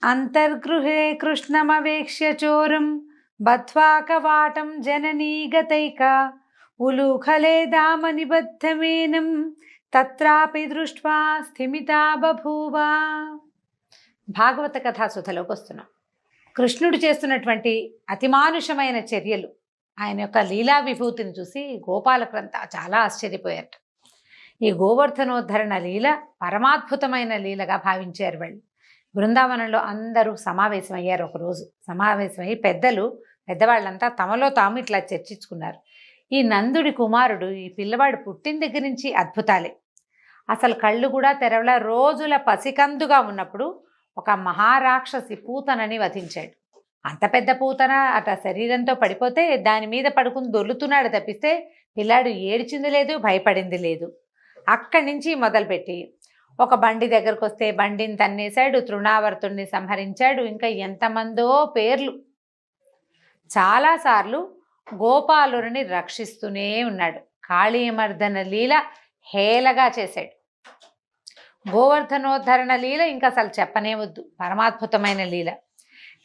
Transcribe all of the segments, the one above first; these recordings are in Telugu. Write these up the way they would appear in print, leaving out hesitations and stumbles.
అంతర్గృహే కృష్ణమవేక్ష్య చోరం బధ్వా కవాటం జననీ గతైకా ఉలూఖలే దామ నిబద్ధమేనం తత్రాపి దృష్ట్వా స్థిమితా బభూవ. భాగవత కథాసుధలోకి వస్తున్నాం. కృష్ణుడు చేస్తున్నటువంటి అతిమానుషమైన చర్యలు, ఆయన యొక్క లీలా విభూతిని చూసి గోపాలకులంతా చాలా ఆశ్చర్యపోయారు. ఈ గోవర్ధనోద్ధరణ లీల పరమాద్భుతమైన లీలగా భావించారు వాళ్ళు. బృందావనంలో అందరూ సమావేశమయ్యారు. ఒకరోజు సమావేశమయ్యి పెద్దవాళ్ళంతా తమలో తాము ఇట్లా చర్చించుకున్నారు. ఈ నందుడి కుమారుడు, ఈ పిల్లవాడు పుట్టిన దగ్గర నుంచి అద్భుతాలే. అసలు కళ్ళు కూడా తెరవల. రోజుల పసికందుగా ఉన్నప్పుడు ఒక మహారాక్షసి పూతనని వధించాడు. అంత పెద్ద పూతన అట శరీరంతో పడిపోతే దాని మీద పడుకుని దొర్లుతున్నాడు తప్పిస్తే పిల్లాడు ఏడ్చింది లేదు, భయపడింది లేదు. అక్కడి నుంచి మొదలుపెట్టి ఒక బండి దగ్గరకు వస్తే బండిని తన్నేశాడు, తృణావర్తుణ్ణి సంహరించాడు, ఇంకా ఎంతమందో పేర్లు. చాలాసార్లు గోపాలుని రక్షిస్తూనే ఉన్నాడు. కాళీమర్దన లీల హేళగా చేశాడు. గోవర్ధనోద్ధరణ లీల ఇంకా అసలు చెప్పనే వద్దు, పరమాద్భుతమైన లీల.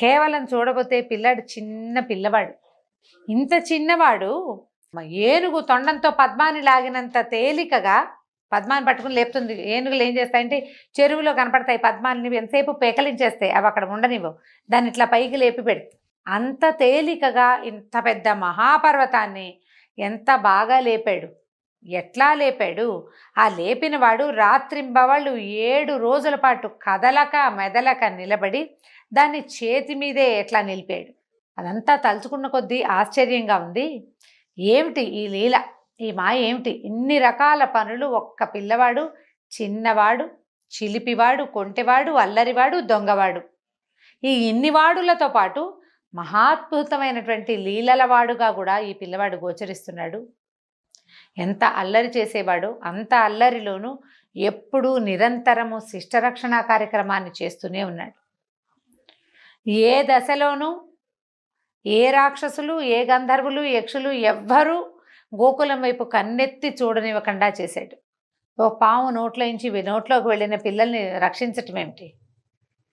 కేవలం చూడబోతే పిల్లాడు చిన్న పిల్లవాడు. ఇంత చిన్నవాడు ఏనుగు తొండంతో పద్మాన్ని లాగినంత తేలికగా పద్మాన్ని పట్టుకుని లేపుతుంది. ఏనుగులు ఏం చేస్తాయంటే చెరువులో కనపడతాయి పద్మాన్ని, ఎంతసేపు పెకలించేస్తాయి, అవి అక్కడ ఉండనివ్వవు, దాన్ని ఇట్లా పైకి లేపి పెడతాయి. అంత తేలికగా ఇంత పెద్ద మహాపర్వతాన్ని ఎంత బాగా లేపాడు. ఎట్లా లేపాడు? ఆ లేపిన వాడు రాత్రింబవళ్ళు 7 రోజుల పాటు కదలక మెదలక నిలబడి దాన్ని చేతి మీదే ఎట్లా నిలిపాడు. అదంతా తలుచుకున్న కొద్దీ ఆశ్చర్యంగా ఉంది. ఏమిటి ఈ లీల, ఈ మాయ ఏమిటి? ఇన్ని రకాల పనులు ఒక్క పిల్లవాడు, చిన్నవాడు, చిలిపివాడు, కొంటెవాడు, అల్లరివాడు, దొంగవాడు, ఈ ఇన్ని వాడులతో పాటు మహాద్భుతమైనటువంటి లీలలవాడుగా కూడా ఈ పిల్లవాడు గోచరిస్తున్నాడు. ఎంత అల్లరి చేసేవాడు, అంత అల్లరిలోనూ ఎప్పుడూ నిరంతరము శిష్టరక్షణ కార్యక్రమాన్ని చేస్తూనే ఉన్నాడు. ఏ దశలోనూ ఏ రాక్షసులు, ఏ గంధర్వులు, యక్షులు ఎవ్వరూ గోకులం వైపు కన్నెత్తి చూడనివ్వకుండా చేశాడు. ఓ పాము నోట్లోకి వెళ్ళిన పిల్లల్ని రక్షించటం ఏమిటి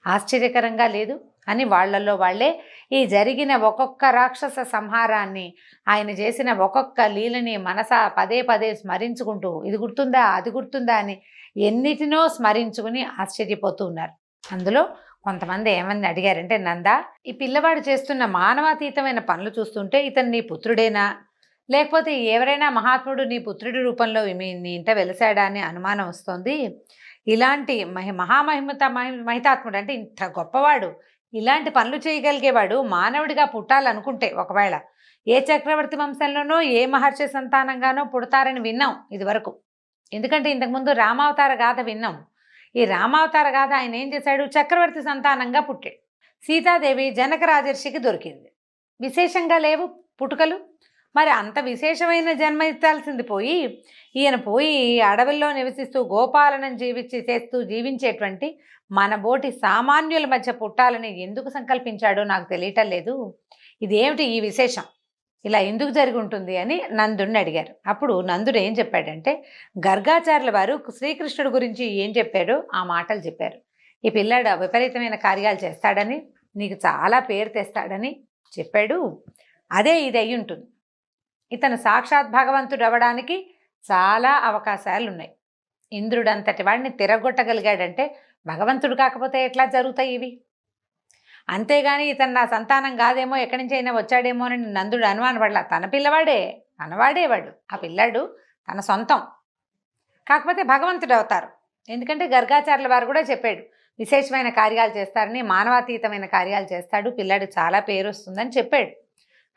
ఆశ్చర్యకరంగా లేదు అని వాళ్ళల్లో వాళ్ళే ఈ జరిగిన ఒక్కొక్క రాక్షస సంహారాన్ని, ఆయన చేసిన ఒక్కొక్క లీలని మనసా పదే పదే స్మరించుకుంటూ ఇది గుర్తుందా అది గుర్తుందా అని ఎన్నిటినో స్మరించుకుని ఆశ్చర్యపోతూ ఉన్నారు. అందులో కొంతమంది ఏమని అడిగారంటే, నందా, ఈ పిల్లవాడు చేస్తున్న మానవాతీతమైన పనులు చూస్తుంటే ఇతను నీ పుత్రుడేనా, లేకపోతే ఎవరైనా మహాత్ముడు నీ పుత్రుడి రూపంలో నీ ఇంట వెలిసాడా అని అనుమానం వస్తుంది. ఇలాంటి మహితాత్ముడు అంటే ఇంత గొప్పవాడు, ఇలాంటి పనులు చేయగలిగేవాడు మానవుడిగా పుట్టాలనుకుంటే ఒకవేళ ఏ చక్రవర్తి వంశంలోనో ఏ మహర్షి సంతానంగానో పుడతారని విన్నాం ఇదివరకు. ఎందుకంటే ఇంతకుముందు రామావతార గాథ విన్నాం. ఈ రామావతార గాథ ఆయన ఏం చేశాడు? చక్రవర్తి సంతానంగా పుట్టాడు. సీతాదేవి జనక రాజర్షికి దొరికింది. విశేషంగా లేవు పుట్టుకలు. మరి అంత విశేషమైన జన్మ ఎత్తాల్సింది పోయి ఈయన అడవుల్లో నివసిస్తూ గోపాలనం చేస్తూ జీవించేటువంటి మన బోటి సామాన్యుల మధ్య పుట్టాలని ఎందుకు సంకల్పించాడో నాకు తెలియటం లేదు. ఇదేమిటి ఈ విశేషం, ఇలా ఎందుకు జరిగి ఉంటుంది అని నందుడిని అడిగారు. అప్పుడు నందుడు ఏం చెప్పాడంటే, గర్గాచార్యుల వారు శ్రీకృష్ణుడి గురించి ఏం చెప్పాడో ఆ మాటలు చెప్పారు. ఈ పిల్లాడు విపరీతమైన కార్యాలు చేస్తాడని, నీకు చాలా పేరు తెస్తాడని చెప్పాడు. అదే ఇది అయి ఉంటుంది. ఇతను సాక్షాత్ భగవంతుడు అవ్వడానికి చాలా అవకాశాలు ఉన్నాయి. ఇంద్రుడు అంతటి వాడిని తిరగొట్టగలిగాడంటే భగవంతుడు కాకపోతే ఎట్లా జరుగుతాయి ఇవి? అంతేగాని ఇతను నా సంతానం కాదేమో, ఎక్కడి నుంచి అయినా వచ్చాడేమో అని నందుడు అనుమానపడలా. తన పిల్లవాడే, తనవాడేవాడు. ఆ పిల్లాడు తన సొంతం, కాకపోతే భగవంతుడు అవుతారు. ఎందుకంటే గర్గాచార్యుల వారు కూడా చెప్పాడు, విశేషమైన కార్యాలు చేస్తారని, మానవాతీతమైన కార్యాలు చేస్తాడు, పిల్లాడు చాలా పేరు వస్తుందని చెప్పాడు.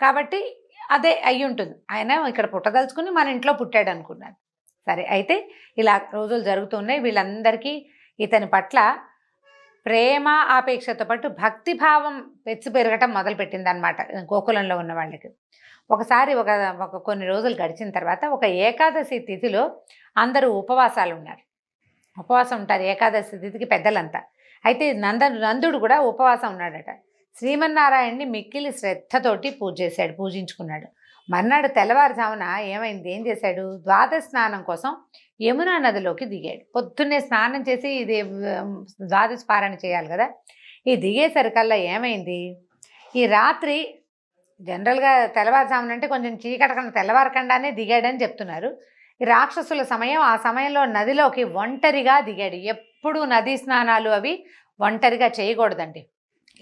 కాబట్టి అదే అయి ఉంటుంది. ఆయన ఇక్కడ పుట్టదలుచుకుని మన ఇంట్లో పుట్టాడు అనుకున్నాను. సరే, అయితే ఇలా రోజులు జరుగుతున్నాయి. వీళ్ళందరికీ ఇతని పట్ల ప్రేమ ఆపేక్షతో పాటు భక్తిభావం పెచ్చు పెరగటం మొదలుపెట్టింది అనమాట గోకులంలో ఉన్న వాళ్ళకి. ఒకసారి ఒక కొన్ని రోజులు గడిచిన తర్వాత ఒక ఏకాదశి తిథిలో అందరూ ఉపవాసాలు ఉన్నారు. ఉపవాసం ఉంటారు ఏకాదశి తిథికి పెద్దలంతా. అయితే నందుడు కూడా ఉపవాసం ఉన్నాడట. శ్రీమన్నారాయణ్ణి మిక్కిలి శ్రద్ధతోటి పూజించుకున్నాడు. మర్నాడు తెల్లవారుజామున ఏమైంది, ఏం చేశాడు? ద్వాదశ స్నానం కోసం యమునా నదిలోకి దిగాడు. పొద్దున్నే స్నానం చేసి ఇది ద్వాదశ పారాయణ చేయాలి కదా. ఈ దిగేసరికల్లా ఏమైంది, ఈ రాత్రి జనరల్గా తెల్లవారుజామున అంటే కొంచెం చీకటకన్నా తెల్లవారకుండానే దిగాడని చెప్తున్నారు. ఈ రాక్షసుల సమయం, ఆ సమయంలో నదిలోకి ఒంటరిగా దిగాడు. ఎప్పుడూ నదీ స్నానాలు అవి ఒంటరిగా చేయకూడదండి.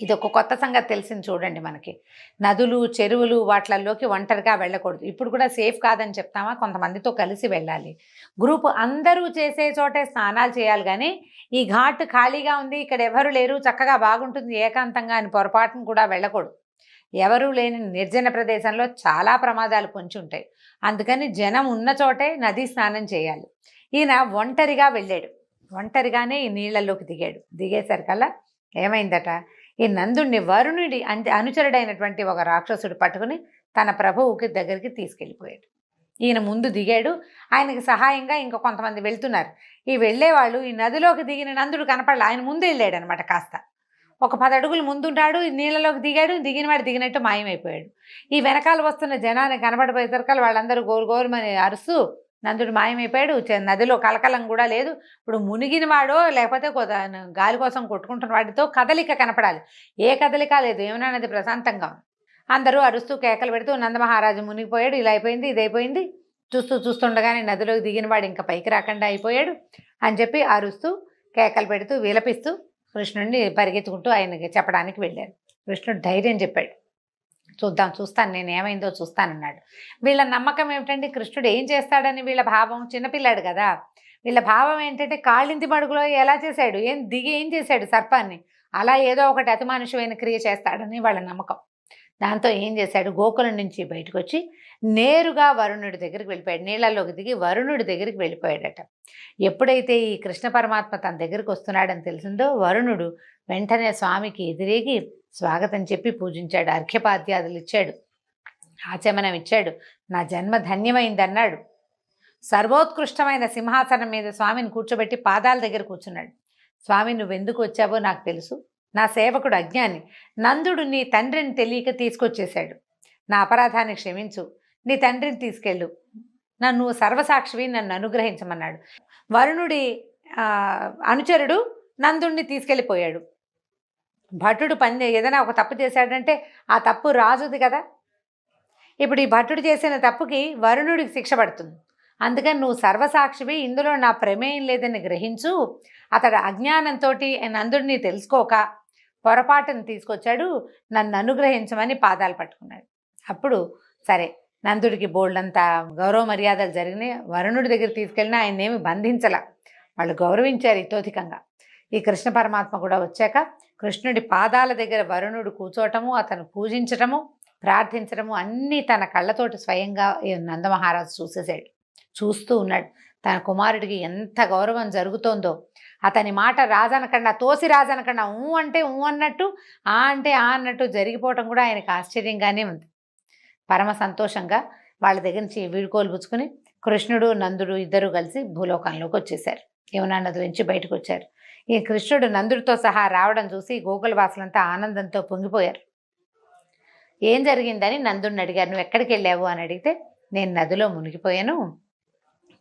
ఇది ఒక కొత్త సంగతి తెలిసింది చూడండి మనకి. నదులు, చెరువులు వాటిల్లోకి ఒంటరిగా వెళ్ళకూడదు. ఇప్పుడు కూడా సేఫ్ కాదని చెప్తామా, కొంతమందితో కలిసి వెళ్ళాలి. గ్రూప్ అందరూ చేసే చోటే స్నానాలు చేయాలి. కానీ ఈ ఘాట్ ఖాళీగా ఉంది, ఇక్కడ ఎవరు లేరు, చక్కగా బాగుంటుంది ఏకాంతంగా అని పొరపాటును కూడా వెళ్ళకూడదు. ఎవరూ లేని నిర్జన ప్రదేశంలో చాలా ప్రమాదాలు పొంచి ఉంటాయి. అందుకని జనం ఉన్న చోటే నదీ స్నానం చేయాలి. ఈయన ఒంటరిగా వెళ్ళాడు. ఒంటరిగానే ఈ నీళ్లలోకి దిగాడు. దిగేసరికల్లా ఏమైందట, ఈ నందుణ్ణి వరుణుడి అనుచరుడైనటువంటి ఒక రాక్షసుడు పట్టుకుని తన ప్రభువుకి దగ్గరికి తీసుకెళ్ళిపోయాడు. ఈయన ముందు దిగాడు. ఆయనకి సహాయంగా ఇంకా కొంతమంది వెళ్తున్నారు. ఈ వెళ్ళేవాళ్ళు ఈ నదిలోకి దిగిన నందుడు కనపడలే. ఆయన ముందు వెళ్ళాడు అనమాట. కాస్త ఒక 10 అడుగులు ముందుంటాడు. నీళ్ళలోకి దిగాడు. దిగినవాడు దిగినట్టు మాయమైపోయాడు. ఈ వెనకాల వస్తున్న జనాన్ని కనబడిపోయేసరికి వాళ్ళందరూ గోరుమని అరుస్తూ నందుడు మాయమైపోయాడు. నదిలో కలకలం కూడా లేదు. ఇప్పుడు మునిగినవాడో లేకపోతే గాలి కోసం కొట్టుకుంటున్న వాడితో కదలిక కనపడాలి. ఏ కదలిక లేదు. ఏమైనా నది ప్రశాంతంగా ఉంది. అందరూ అరుస్తూ కేకలు పెడుతూ నందమహారాజు మునిగిపోయాడు, ఇలా అయిపోయింది, ఇదైపోయింది, చూస్తుండగానే నదిలోకి దిగినవాడు ఇంకా పైకి రాకుండా అయిపోయాడు అని చెప్పి అరుస్తూ కేకలు పెడుతూ విలపిస్తూ కృష్ణుడిని పరిగెత్తుకుంటూ ఆయనకి చెప్పడానికి వెళ్ళారు. కృష్ణుడు ధైర్యం చెప్పాడు. చూస్తాను, నేను ఏమైందో చూస్తానన్నాడు. వీళ్ళ నమ్మకం ఏమిటండి, కృష్ణుడు ఏం చేస్తాడని వీళ్ళ భావం. చిన్నపిల్లాడు కదా, వీళ్ళ భావం ఏంటంటే కాళ్ళింతి మడుగులో ఎలా చేశాడు, ఏం చేశాడు సర్పాన్ని, అలా ఏదో ఒకటి అతిమానుషమైన క్రియ చేస్తాడని వాళ్ళ నమ్మకం. దాంతో ఏం చేశాడు, గోకులం నుంచి బయటకు వచ్చి నేరుగా వరుణుడి దగ్గరికి వెళ్ళిపోయాడు. నీళ్ళల్లోకి దిగి వరుణుడి దగ్గరికి వెళ్ళిపోయాడట. ఎప్పుడైతే ఈ కృష్ణ పరమాత్మ తన దగ్గరికి వస్తున్నాడని తెలిసిందో వరుణుడు వెంటనే స్వామికి ఎదురేగి స్వాగతం చెప్పి పూజించాడు. అర్ఘ్యపాద్యాదులు ఇచ్చాడు, ఆచమనం ఇచ్చాడు. నా జన్మ ధన్యమైందన్నాడు. సర్వోత్కృష్టమైన సింహాసనం మీద స్వామిని కూర్చోబెట్టి పాదాల దగ్గర కూర్చున్నాడు. స్వామి, నువ్వెందుకు వచ్చావో నాకు తెలుసు. నా సేవకుడు అజ్ఞాని. నందుడు నీ తండ్రిని తెలియక తీసుకొచ్చేశాడు. నా అపరాధాన్ని క్షమించు. నీ తండ్రిని తీసుకెళ్ళు. నన్ను సర్వసాక్షివి, నన్ను అనుగ్రహించమన్నాడు. వరుణుడి అనుచరుడు నందుడిని తీసుకెళ్ళిపోయాడు. భటుడు ఏదైనా ఒక తప్పు చేశాడంటే ఆ తప్పు రాజుది కదా. ఇప్పుడు ఈ భటుడు చేసిన తప్పుకి వరుణుడికి శిక్ష పడుతుంది. అందుకని నువ్వు సర్వసాక్షివి, ఇందులో నా ప్రమేయం లేదని గ్రహించు. అతడు అజ్ఞానంతో నందుడిని తెలుసుకోక పొరపాటును తీసుకొచ్చాడు, నన్ను అనుగ్రహించమని పాదాలు పట్టుకున్నాడు. అప్పుడు సరే, నందుడికి బోల్డంత గౌరవ మర్యాదలు జరిగినాయి. వరుణుడి దగ్గర తీసుకెళ్ళినా ఆయన ఏమి బంధించలా, వాళ్ళు గౌరవించారు ఇతోధికంగా. ఈ కృష్ణ పరమాత్మ కూడా వచ్చాక కృష్ణుడి పాదాల దగ్గర వరుణుడు కూర్చోవటము, అతను పూజించటము, ప్రార్థించడము అన్నీ తన కళ్ళతోటి స్వయంగా నందమహారాజు చూసేసాడు. చూస్తూ ఉన్నాడు తన కుమారుడికి ఎంత గౌరవం జరుగుతోందో. అతని మాట రాజనకన్నా, తోసి రాజనకన్నా ఊ అంటే ఊ అన్నట్టు, ఆ అంటే ఆ అన్నట్టు జరిగిపోవటం కూడా ఆయనకు ఆశ్చర్యంగానే ఉంది. పరమ సంతోషంగా వాళ్ళ దగ్గర నుంచి వీడుకోలు పుచ్చుకొని కృష్ణుడు నందుడు ఇద్దరు కలిసి భూలోకంలోకి వచ్చేసారు. యమునా నది నుంచి బయటకు వచ్చారు. ఈ కృష్ణుడు నందుడితో సహా రావడం చూసి గోకులవాసులంతా ఆనందంతో పొంగిపోయారు. ఏం జరిగిందని నందుడిని అడిగారు. నువ్వు ఎక్కడికి వెళ్ళావు అని అడిగితే, నేను నదిలో మునిగిపోయాను,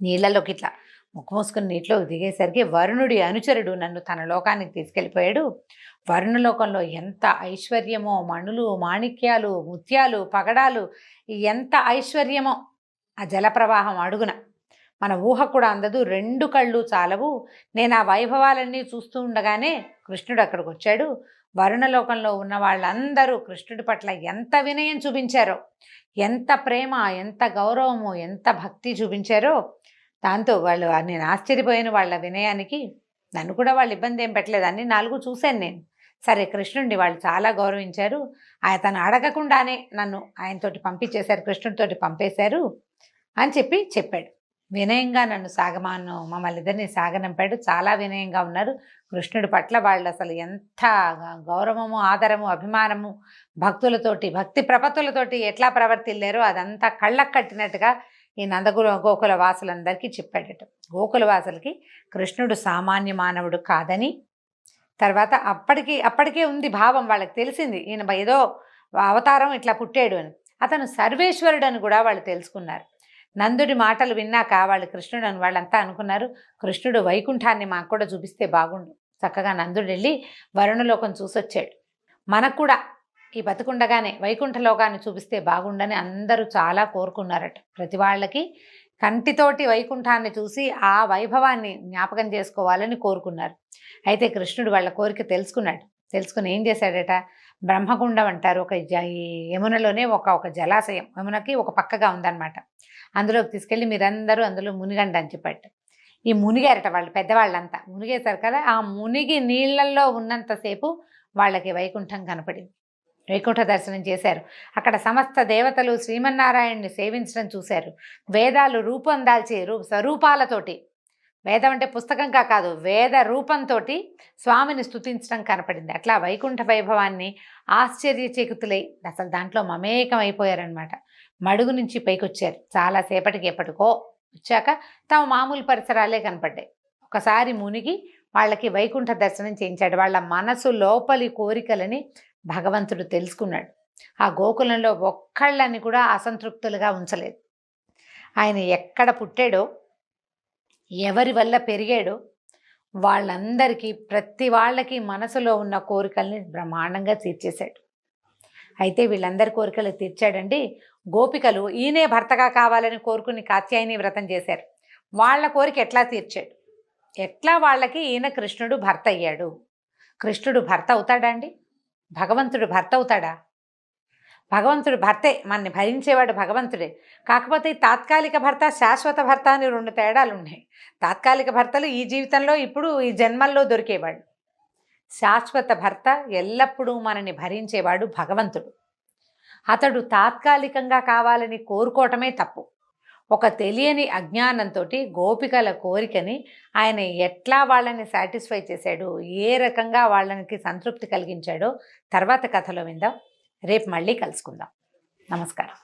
నీళ్ళలోకి ఇట్లా ముక్కు మూసుకుని నీటిలోకి దిగేసరికి వరుణుడి అనుచరుడు నన్ను తన లోకానికి తీసుకెళ్ళిపోయాడు. వరుణలోకంలో ఎంత ఐశ్వర్యమో, మణులు, మాణిక్యాలు, ముత్యాలు, పగడాలు, ఎంత ఐశ్వర్యమో ఆ జలప్రవాహం అడుగున మన ఊహ కూడా అందదు. 2 కళ్ళు చాలవు. నేను ఆ వైభవాలన్నీ చూస్తూ ఉండగానే కృష్ణుడు అక్కడికి వచ్చాడు. వరుణలోకంలో ఉన్న వాళ్ళందరూ కృష్ణుడి పట్ల ఎంత వినయం చూపించారో, ఎంత ప్రేమ, ఎంత గౌరవము, ఎంత భక్తి చూపించారో. దాంతో నేను ఆశ్చర్యపోయాను వాళ్ళ వినయానికి. నన్ను కూడా వాళ్ళు ఇబ్బంది ఏం పెట్టలేదు, అన్ని 4 చూశాను నేను. సరే, కృష్ణుడిని వాళ్ళు చాలా గౌరవించారు. తను అడగకుండానే నన్ను ఆయనతోటి పంపించేశారు, కృష్ణుడితోటి పంపేశారు అని చెప్పాడు. వినయంగా నన్ను మమ్మల్ని ఇద్దరిని సాగనంపాడు. చాలా వినయంగా ఉన్నారు. కృష్ణుడి పట్ల వాళ్ళు అసలు ఎంత గౌరవము, ఆదరము, అభిమానము, భక్తులతోటి, భక్తి ప్రపత్తులతోటి ఎట్లా ప్రవర్తిల్లారో అదంతా కళ్ళకు కట్టినట్టుగా ఈ గోకుల వాసులందరికీ చెప్పాడట. గోకుల వాసులకి కృష్ణుడు సామాన్య మానవుడు కాదని, తర్వాత అప్పటికే ఉంది భావం, వాళ్ళకి తెలిసింది ఈయన ఏదో అవతారం ఇట్లా పుట్టాడు అని. అతను సర్వేశ్వరుడు అని కూడా వాళ్ళు తెలుసుకున్నారు. నందుడి మాటలు విన్నాక వాళ్ళు కృష్ణుడు అని వాళ్ళంతా అనుకున్నారు, కృష్ణుడు వైకుంఠాన్ని మాకు కూడా చూపిస్తే బాగుండు, చక్కగా నందుడు వెళ్ళి వరుణలోకం చూసొచ్చాడు. మనకు కూడా ఈ బతుకుండగానే వైకుంఠలోకాన్ని చూపిస్తే బాగుండని అందరూ చాలా కోరుకున్నారట. ప్రతి వాళ్ళకి కంటితోటి వైకుంఠాన్ని చూసి ఆ వైభవాన్ని జ్ఞాపకం చేసుకోవాలని కోరుకున్నారు. అయితే కృష్ణుడు వాళ్ళ కోరిక తెలుసుకున్నాడు. తెలుసుకుని ఏం చేశాడట, బ్రహ్మగుండం అంటారు, ఈ యమునలోనే ఒక జలాశయం యమునకి ఒక పక్కగా ఉందన్నమాట. అందులోకి తీసుకెళ్ళి మీరందరూ అందులో మునిగండి అని చెప్పాడు. ఈ మునిగారట వాళ్ళు, పెద్దవాళ్ళంతా మునిగేశారు కదా. ఆ మునిగి నీళ్ళల్లో ఉన్నంతసేపు వాళ్ళకి వైకుంఠం కనపడింది. వైకుంఠ దర్శనం చేశారు. అక్కడ సమస్త దేవతలు శ్రీమన్నారాయణ్ణి సేవించడం చూశారు. వేదాలు రూపం దాల్చి స్వరూపాలతోటి, వేదం అంటే పుస్తకంగా కాదు, వేద రూపంతో స్వామిని స్తుతించడం కనపడింది. అట్లా వైకుంఠ వైభవాన్ని ఆశ్చర్యచకితులై అసలు దాంట్లో మమేకం అయిపోయారనమాట. మడుగు నుంచి పైకొచ్చారు. చాలాసేపటికి ఎప్పటికో వచ్చాక తమ మామూలు పరిసరాలే కనపడ్డాయి. ఒకసారి మునిగి వాళ్ళకి వైకుంఠ దర్శనం చేయించాడు. వాళ్ళ మనసు లోపలి కోరికలని భగవంతుడు తెలుసుకున్నాడు. ఆ గోకులంలో ఒక్కళ్ళని కూడా అసంతృప్తులుగా ఉంచలేదు. ఆయన ఎక్కడ పుట్టాడో, ఎవరి వల్ల పెరిగాడో వాళ్ళందరికీ, ప్రతి వాళ్ళకి మనసులో ఉన్న కోరికల్ని బ్రహ్మాండంగా తీర్చేశాడు. అయితే వీళ్ళందరి కోరికలు తీర్చాడండి. గోపికలు ఈయనే భర్తగా కావాలని కోరుకుని కాత్యాయని వ్రతం చేశారు. వాళ్ళ కోరిక ఎట్లా తీర్చాడు, ఎట్లా వాళ్ళకి ఈయన కృష్ణుడు భర్త అయ్యాడు. కృష్ణుడు భర్త అవుతాడా అండి? భగవంతుడు భర్త అవుతాడా? భగవంతుడు భర్తే, మనని భరించేవాడు భగవంతుడే. కాకపోతే తాత్కాలిక భర్త, శాశ్వత భర్త అని 2 తేడాలు ఉన్నాయి. తాత్కాలిక భర్తలు ఈ జీవితంలో ఇప్పుడు ఈ జన్మల్లో దొరికేవాడు. శాశ్వత భర్త ఎల్లప్పుడూ మనని భరించేవాడు భగవంతుడు. అతడు తాత్కాలికంగా కావాలని కోరుకోవటమే తప్పు. ఒక తెలియని అజ్ఞానంతో గోపికల కోరికని ఆయన ఎట్లా వాళ్ళని సాటిస్ఫై చేశాడు, ఏ రకంగా వాళ్ళకి సంతృప్తి కలిగించాడో తర్వాత కథలో విందాం. రేపు మళ్ళీ కలుసుకుందాం. నమస్కారం.